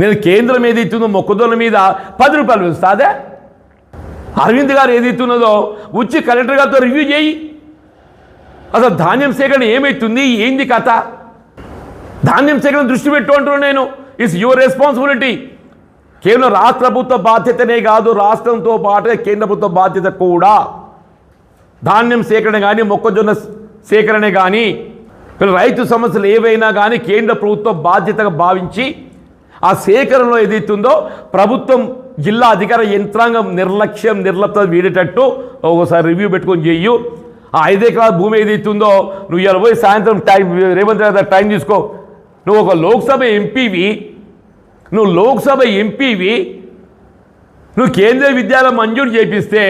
నేను కేంద్రం ఏదైతుందో మొక్కజొన్న మీద 10 రూపాయలు ఇస్తాదే. అరవింద్ గారు ఏదైతున్నదో వచ్చి కలెక్టర్ గారితో రివ్యూ చేయి. అసలు ధాన్యం సేకరణ ఏమవుతుంది, ఏంది కథ? ధాన్యం సేకరణ దృష్టి పెట్టు అంటున్నాను నేను. It's your responsibility. కేవలం రాష్ట్ర ప్రభుత్వ బాధ్యతనే కాదు, రాష్ట్రంతో పాటు కేంద్ర ప్రభుత్వ బాధ్యత కూడా. ధాన్యం సేకరణ కానీ, మొక్కజొన్న సేకరణ కానీ, రైతు సమస్యలు ఏవైనా కానీ కేంద్ర ప్రభుత్వ బాధ్యతగా భావించి ఆ సేకరణలో ఏదైతుందో ప్రభుత్వం జిల్లా అధికార యంత్రాంగం నిర్లప్త వీడేటట్టు ఒకసారి రివ్యూ పెట్టుకొని చెయ్యు. ఆ 5 ఎకరాల భూమి ఏదైతుందో నువ్వు ఇలా పోయి సాయంత్రం రేవంత్ రెడ్డి టైం తీసుకో. నువ్వు ఒక లోక్సభ ఎంపీవి, నువ్వు కేంద్రీయ విద్యాలయం మంజూరు చేపిస్తే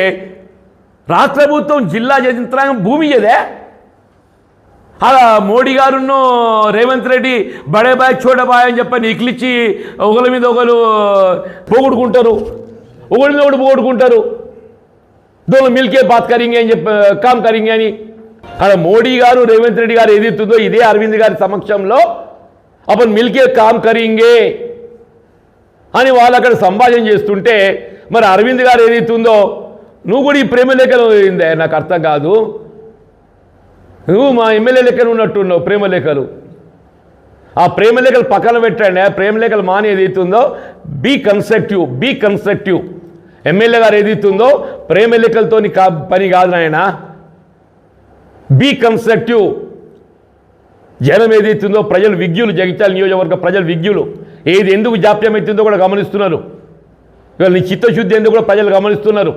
రాష్ట్ర ప్రభుత్వం జిల్లా యంత్రాంగం భూమి ఇయ్యదే. అలా మోడీ గారును రేవంత్ రెడ్డి బడే బాయ్ చోటే బాయ్ అని చెప్పని ఇక్లిచ్చి ఒకరి మీద ఒకరు పోగొట్టుకుంటారు, పోగొట్టుకుంటారు. దోలో మిల్కే బాత్ కరింగే అని చెప్పి కామ్ కరింగే అని. అలా మోడీ గారు రేవంత్ రెడ్డి గారు ఏదైతుందో ఇదే అరవింద్ గారి సమక్షంలో అప్పుడు మిల్కే కామ్ కరింగే అని వాళ్ళు అక్కడ సంభాషణ చేస్తుంటే మరి అరవింద్ గారు ఏదైతుందో నువ్వు కూడా ఈ ప్రేమ లేఖలు అయిందే నాకు అర్థం కాదు. నువ్వు మా ఎమ్మెల్యే లెక్కలు ఉన్నట్టున్నావు ప్రేమ లేఖలు. ఆ ప్రేమ లేఖలు పక్కన పెట్టండి. ఆ ప్రేమ లేఖలు మాని ఏదైతుందో బీ కన్స్ట్రక్టివ్. ఎమ్మెల్యే గారు ఏదైతుందో ప్రేమ లేఖలతో పని కాదు నాయన. Be constructive. జనం ఏదైతుందో ప్రజలు విజ్ఞులు, జగిత్యాల నియోజకవర్గ ప్రజలు విజ్ఞులు. ఏది ఎందుకు జాప్యం అవుతుందో కూడా గమనిస్తున్నారు. ఇవాళ నీ చిత్తశుద్ధి ఎందుకు కూడా ప్రజలు గమనిస్తున్నారు.